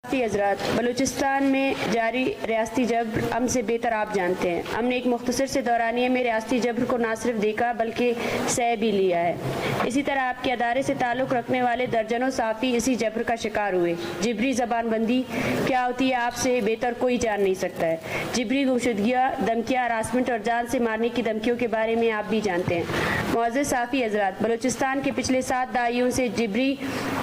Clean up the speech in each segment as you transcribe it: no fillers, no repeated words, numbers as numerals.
حضرات، بلوچستان میں جاری ریاستی جبر امن سے بہتر آپ جانتے ہیں۔ ہم نے ایک مختصر سے دورانیے میں ریاستی جبر کو نہ صرف دیکھا بلکہ سہ بھی لیا ہے۔ اسی طرح آپ کے ادارے سے تعلق رکھنے والے درجنوں صحافی اسی جبر کا شکار ہوئے۔ جبری زبان بندی کیا ہوتی ہے آپ سے بہتر کوئی جان نہیں سکتا ہے۔ جبری گمشدگیاں، دھمکیاں، ہراسمنٹ اور جان سے مارنے کی دھمکیوں کے بارے میں آپ بھی جانتے ہیں۔ معزز صحافی حضرات، بلوچستان کے پچھلے 7 دہائیوں سے جبری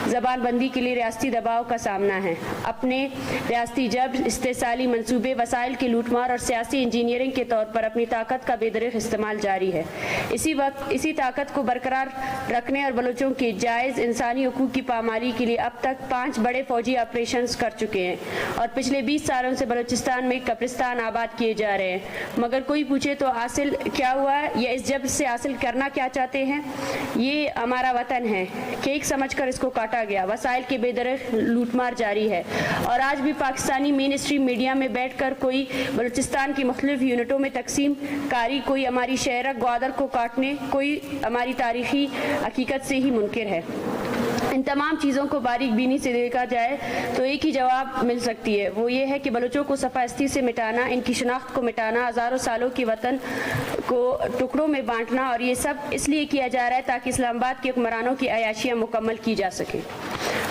زبان بندی کے لیے ریاستی دباؤ کا سامنا ہے۔ اپنے ریاستی جبر، استحصالی منصوبے، وسائل کی لوٹ مار اور سیاسی انجینئرنگ کے طور پر اپنی طاقت کا بے دریغ استعمال جاری ہے۔ اسی وقت اسی طاقت کو برقرار رکھنے اور بلوچوں کے جائز انسانی حقوق کی پامالی کے لیے اب تک 5 بڑے فوجی آپریشنز کر چکے ہیں اور پچھلے 20 سالوں سے بلوچستان میں قبرستان آباد کیے جا رہے ہیں۔ مگر کوئی پوچھے تو حاصل کیا ہوا ہے یا اس جبر سے حاصل کرنا کیا چاہتے ہیں؟ یہ ہمارا وطن ہے، کیک سمجھ کر اس کو کاٹا گیا، وسائل کے بے دریغ لوٹ مار جاری ہے اور آج بھی پاکستانی مین اسٹریم میڈیا میں بیٹھ کر کوئی بلوچستان کی مختلف یونٹوں میں تقسیم کاری، کوئی ہماری شہرک گوادر کو کاٹنے، کوئی ہماری تاریخی حقیقت سے ہی منکر ہے۔ ان تمام چیزوں کو باریک بینی سے دیکھا جائے تو ایک ہی جواب مل سکتی ہے، وہ یہ ہے کہ بلوچوں کو صفحہ ہستی سے مٹانا، ان کی شناخت کو مٹانا، ہزاروں سالوں کے وطن کو ٹکڑوں میں بانٹنا، اور یہ سب اس لیے کیا جا رہا ہے تاکہ اسلام آباد کے حکمرانوں کی عیاشیاں مکمل کی جا سکیں۔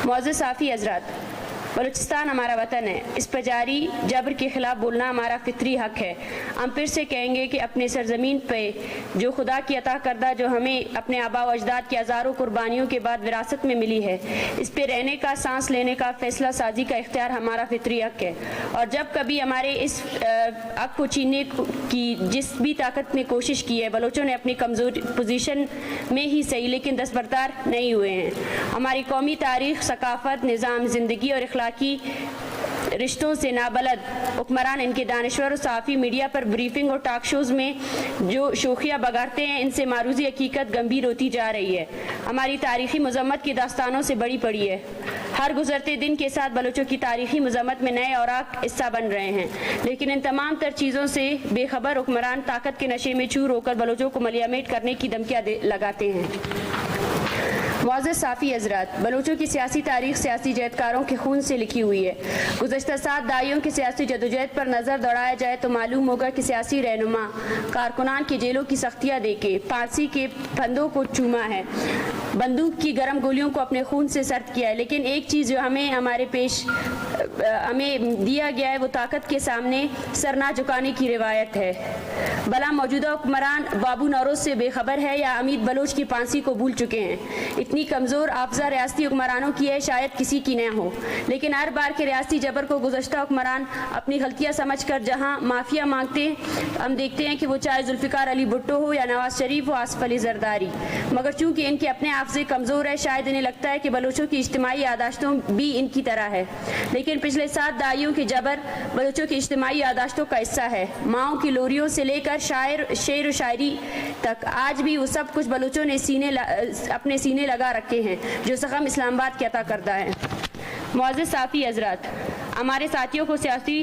معزز صحافی حضرات، بلوچستان ہمارا وطن ہے، اس پر جاری جبر کے خلاف بولنا ہمارا فطری حق ہے۔ ہم پھر سے کہیں گے کہ اپنے سرزمین پہ جو خدا کی عطا کردہ، جو ہمیں اپنے آباء و اجداد کی ہزاروں قربانیوں کے بعد وراثت میں ملی ہے، اس پہ رہنے کا، سانس لینے کا، فیصلہ سازی کا اختیار ہمارا فطری حق ہے۔ اور جب کبھی ہمارے اس حق کو چھیننے کی جس بھی طاقت نے کوشش کی ہے، بلوچوں نے اپنی کمزور پوزیشن میں ہی صحیح لیکن دستبردار نہیں ہوئے ہیں۔ ہماری قومی تاریخ، ثقافت، نظام زندگی اور اخلاقی رشتوں سے نابلد حکمران ان کے دانشور اور صحافی میڈیا پر بریفنگ اور ٹاک شوز میں جو شوخیاں بگاڑتے ہیں، ان سے معروضی حقیقت گمبھیر ہوتی جا رہی ہے۔ ہماری تاریخی مذمت کی داستانوں سے بڑی پڑی ہے۔ ہر گزرتے دن کے ساتھ بلوچوں کی تاریخی مذمت میں نئے اوراق حصہ بن رہے ہیں، لیکن ان تمام تر چیزوں سے بے خبر حکمران طاقت کے نشے میں چور ہو کر بلوچوں کو ملیامیٹ کرنے کی دھمکیاں لگاتے ہیں۔ معزز صحافی حضرات، بلوچوں کی سیاسی تاریخ سیاسی جہدکاروں کے خون سے لکھی ہوئی ہے۔ گزشتہ 7 دہائیوں کی سیاسی جدوجہد پر نظر دوڑایا جائے تو معلوم ہوگا کہ سیاسی رہنما کارکنان کی جیلوں کی سختیاں دے کے پھانسی کے پھندوں کو چوما ہے، بندوق کی گرم گولیوں کو اپنے خون سے سرد کیا ہے، لیکن ایک چیز جو ہمیں دیا گیا ہے وہ طاقت کے سامنے سر نہ جھکانے کی روایت ہے۔ بلا موجودہ حکمران بابو نوروز سے بے خبر ہے یا امید بلوچ کی پھانسی کو بھول چکے ہیں۔ اتنی کمزور افزا ریاستی حکمرانوں کی ہے، شاید کسی کی نہ ہو، لیکن ہر بار کے ریاستی جبر کو گزشتہ حکمران اپنی غلطیاں سمجھ کر جہاں معافیا مانگتے ہیں، ہم دیکھتے ہیں کہ وہ چاہے ذوالفقار علی بھٹو ہو یا نواز شریف ہو، آصف علی زرداری، مگر چونکہ ان کے اپنے حافظے کمزور ہے، شاید انہیں لگتا ہے کہ بلوچوں کی اجتماعی یادداشتوں بھی ان کی طرح ہے، لیکن پچھلے 7 دہائیوں کے جبر بلوچوں کی اجتماعی یادداشتوں کا حصہ ہے۔ ماؤں کی لوریوں سے لے کر شعر و شاعری تک آج بھی وہ سب کچھ بلوچوں نے اپنے سینے لگا رکھے ہیں جو زخم اسلام آباد کے عطا کردہ ہے۔ معزز صحافی حضرات، ہمارے ساتھیوں کو سیاسی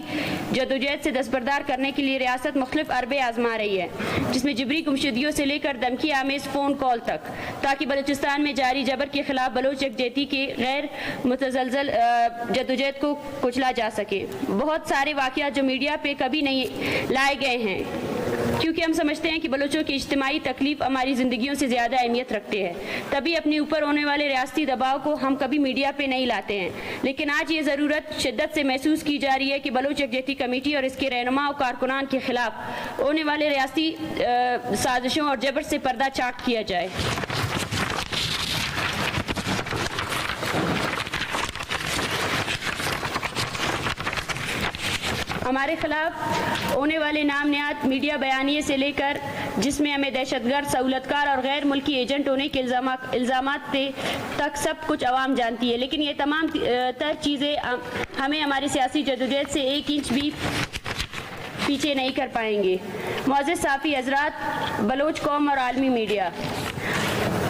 جدوجہد سے دستبردار کرنے کے لیے ریاست مختلف حربے آزما رہی ہے، جس میں جبری گمشدگیوں سے لے کر دھمکی آمیز فون کال تک، تاکہ بلوچستان میں جاری جبر کے خلاف بلوچ یکجہتی کے غیر متزلزل جدوجہد کو کچلا جا سکے۔ بہت سارے واقعات جو میڈیا پہ کبھی نہیں لائے گئے ہیں، کیونکہ ہم سمجھتے ہیں کہ بلوچوں کی اجتماعی تکلیف ہماری زندگیوں سے زیادہ اہمیت رکھتے ہیں، تبھی اپنے اوپر ہونے والے ریاستی دباؤ کو ہم کبھی میڈیا پہ نہیں لاتے ہیں، لیکن آج یہ ضرورت شدت سے محسوس کی جا رہی ہے کہ بلوچ یکجہتی کمیٹی اور اس کے رہنما و کارکنان کے خلاف ہونے والے ریاستی سازشوں اور جبر سے پردہ چاک کیا جائے۔ ہمارے خلاف ہونے والے نام نہاد میڈیا بیانیے سے لے کر جس میں ہمیں دہشت گرد، سہولتکار اور غیر ملکی ایجنٹ ہونے کے الزامات تک سب کچھ عوام جانتی ہے، لیکن یہ تمام تر چیزیں ہمیں ہماری سیاسی جدوجہد سے 1 انچ بھی پیچھے نہیں کر پائیں گے۔ معزز صحافی حضرات، بلوچ قوم اور عالمی میڈیا،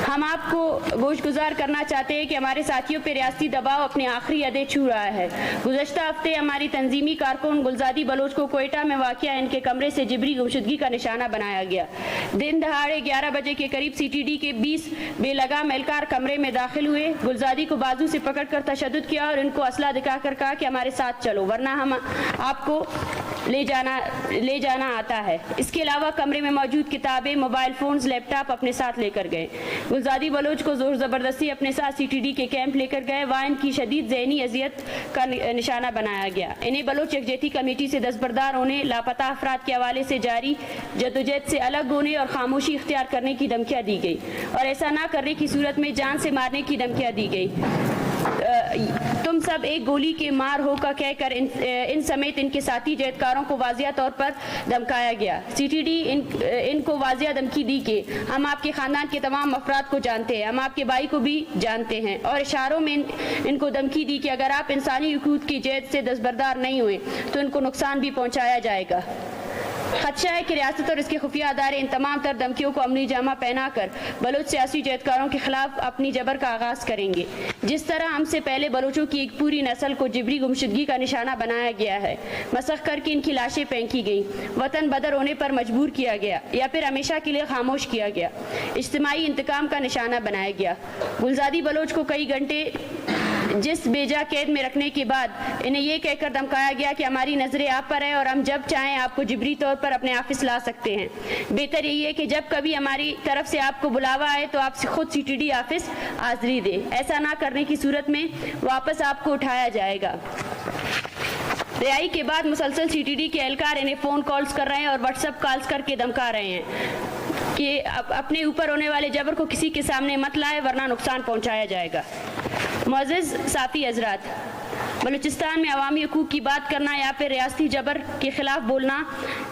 ہم آپ کو گوش گزار کرنا چاہتے ہیں کہ ہمارے ساتھیوں پہ ریاستی دباؤ اپنی آخری حدیں چھو رہا ہے۔ گزشتہ ہفتے ہماری تنظیمی کارکن گلزادی بلوچ کو کوئٹہ میں واقع ان کے کمرے سے جبری گمشدگی کا نشانہ بنایا گیا۔ دن دہاڑے 11 بجے کے قریب CTD کے 20 بے لگام اہلکار کمرے میں داخل ہوئے، گلزادی کو بازو سے پکڑ کر تشدد کیا اور ان کو اسلحہ دکھا کر کہا کہ ہمارے ساتھ چلو ورنہ ہم آپ کو لے جانا آتا ہے۔ اس کے علاوہ کمرے میں موجود کتابیں، موبائل فونز، لیپ ٹاپ اپنے ساتھ لے کر گئے۔ گلزادی بلوچ کو زور زبردستی اپنے ساتھ CTD کے کیمپ لے کر گئے، وہاں ان کی شدید ذہنی اذیت کا نشانہ بنایا گیا۔ انہیں بلوچ یکجہتی کمیٹی سے دستبردار ہونے، لاپتہ افراد کے حوالے سے جاری جدوجہد سے الگ ہونے اور خاموشی اختیار کرنے کی دھمکیاں دی گئی اور ایسا نہ کرنے کی صورت میں جان سے مارنے کی دھمکیاں دی گئی۔ تم سب ایک گولی کے مار ہو کا کہہ کر ان سمیت ان کے ساتھی جہدکاروں کو واضح طور پر دھمکایا گیا۔ CTD ان کو واضح دھمکی دی کہ ہم آپ کے خاندان کے تمام افراد کو جانتے ہیں، ہم آپ کے بھائی کو بھی جانتے ہیں، اور اشاروں میں ان کو دھمکی دی کہ اگر آپ انسانی حقوق کی جہد سے دستبردار نہیں ہوئے تو ان کو نقصان بھی پہنچایا جائے گا۔ خدشہ ہے کہ ریاست اور اس کے خفیہ ادارے ان تمام تر دھمکیوں کو عملی جامہ پہنا کر بلوچ سیاسی جہدکاروں کے خلاف اپنی جبر کا آغاز کریں گے۔ جس طرح ہم سے پہلے بلوچوں کی ایک پوری نسل کو جبری گمشدگی کا نشانہ بنایا گیا ہے، مسخ کر کے ان کی لاشیں پھینکی گئیں، وطن بدر ہونے پر مجبور کیا گیا یا پھر ہمیشہ کے لیے خاموش کیا گیا، اجتماعی انتقام کا نشانہ بنایا گیا۔ گلزادی بلوچ کو کئی گھنٹے جس بیجا قید میں رکھنے کے بعد انہیں یہ کہہ کر دھمکایا گیا کہ ہماری نظریں آپ پر ہیں اور ہم جب چاہیں آپ کو جبری طور پر اپنے آفس لا سکتے ہیں۔ بہتر یہی ہے کہ جب کبھی ہماری طرف سے آپ کو بلاوا آئے تو آپ خود CTD آفس حاضری دیں، ایسا نہ کرنے کی صورت میں واپس آپ کو اٹھایا جائے گا۔ رہائی کے بعد مسلسل CTD کے اہلکار انہیں فون کالز کر رہے ہیں اور واٹس ایپ کالز کر کے دھمکا رہے ہیں کہ اپنے اوپر ہونے والے جبر کو کسی کے سامنے مت لائے ورنہ نقصان پہنچایا جائے گا۔ معزز صافی حضرات، بلوچستان میں عوامی حقوق کی بات کرنا یا پھر ریاستی جبر کے خلاف بولنا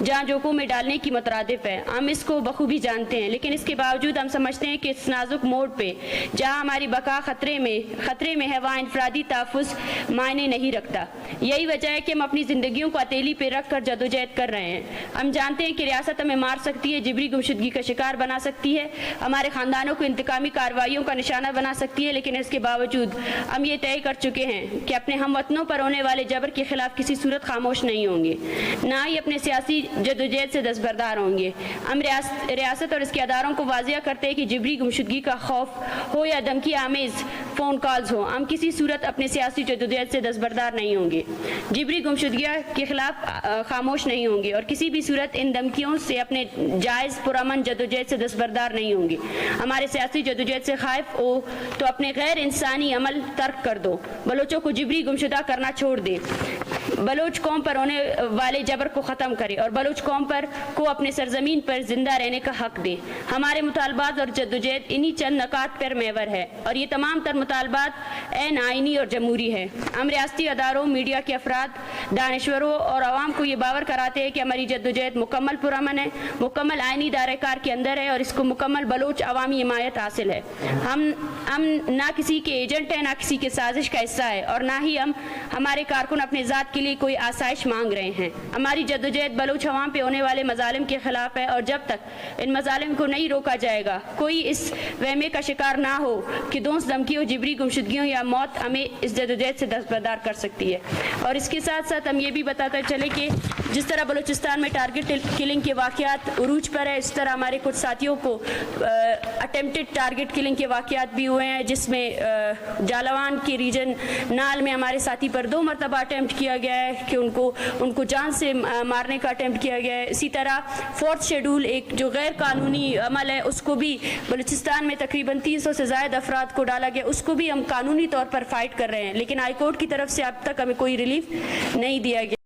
جان جوکوں میں ڈالنے کی مترادف ہے۔ ہم اس کو بخوبی جانتے ہیں، لیکن اس کے باوجود ہم سمجھتے ہیں کہ اس نازک موڑ پہ جہاں ہماری بقا خطرے میں ہے وہاں انفرادی تحفظ معنی نہیں رکھتا۔ یہی وجہ ہے کہ ہم اپنی زندگیوں کو ہتھیلی پہ رکھ کر جدوجہد کر رہے ہیں۔ ہم جانتے ہیں کہ ریاست ہمیں مار سکتی ہے، جبری گمشدگی کا شکار بنا سکتی ہے، ہمارے خاندانوں کو انتقامی کارروائیوں کا نشانہ بنا سکتی ہے، لیکن اس کے باوجود ہم یہ طے کر چکے ہیں کہ اپنے ہم وطنوں پر ہونے والے جبر کے خلاف کسی صورت خاموش نہیں ہوں گے، نہ ہی اپنے سیاسی جدوجہد سے دستبردار ہوں گے۔ ہم ریاست اور اس کے اداروں کو واضح کرتے ہیں کہ جبری گمشدگی کا خوف ہو یا دھمکی آمیز فون کالز ہو، ہم کسی صورت اپنے سیاسی جدوجہد سے دستبردار نہیں ہوں گے، جبری گمشدگیوں کے خلاف خاموش نہیں ہوں گے اور کسی بھی صورت ان دھمکیوں سے اپنے جائز پرامن جدوجہد سے دستبردار نہیں ہوں گے۔ ہمارے سیاسی جدوجہد سے خائف ہو تو اپنے غیر انسانی عمل ترک کر دو، بلوچوں کو جبری گمشدہ کرنا چھوڑ دیں، بلوچ قوم پر ہونے والے جبر کو ختم کرے اور بلوچ قوم کو اپنے سرزمین پر زندہ رہنے کا حق دے۔ ہمارے مطالبات اور جدوجہد انہی چند نکات پر محور ہے اور یہ تمام تر مطالبات عین آئینی اور جمہوری ہے۔ ہم ریاستی اداروں، میڈیا کے افراد، دانشوروں اور عوام کو یہ باور کراتے ہیں کہ ہماری جدوجہد مکمل پرامن ہے، مکمل آئینی دائرہ کار کے اندر ہے اور اس کو مکمل بلوچ عوامی حمایت حاصل ہے۔ ہم نہ کسی کے ایجنٹ ہیں، نہ کسی کے سازش کا حصہ ہے اور نہ ہی ہمارے کارکن اپنے ذات کے لیے کوئی آسائش مانگ رہے ہیں۔ ہماری جدوجہد بلوچ عوام پہ ہونے والے مظالم کے خلاف ہے اور جب تک ان مظالم کو نہیں روکا جائے گا کوئی اس وہمے کا شکار نہ ہو کہ دوست دھمکیوں، جبری گمشدگیوں یا موت ہمیں اس جدوجہد سے دستبردار کر سکتی ہے۔ اور اس کے ساتھ ساتھ ہم یہ بھی بتاتے چلے کہ جس طرح بلوچستان میں ٹارگٹ کلنگ کے واقعات عروج پر ہے، اس طرح ہمارے کچھ ساتھیوں کو اٹیمپٹڈ ٹارگٹ کلنگ کے واقعات بھی ہوئے ہیں، جس میں جالوان کے ریجن نال میں ہمارے ساتھی پر 2 مرتبہ اٹیمپٹ کیا گیا ہے کہ ان کو جان سے مارنے کا اٹیمپٹ کیا گیا ہے۔ اسی طرح 4th شیڈول ایک جو غیر قانونی عمل ہے، اس کو بھی بلوچستان میں تقریباً 300 سے زائد افراد کو ڈالا گیا، اس کو بھی ہم قانونی طور پر فائٹ کر رہے ہیں، لیکن ہائی کورٹ کی طرف سے اب تک ہمیں کوئی ریلیف نہیں دیا گیا۔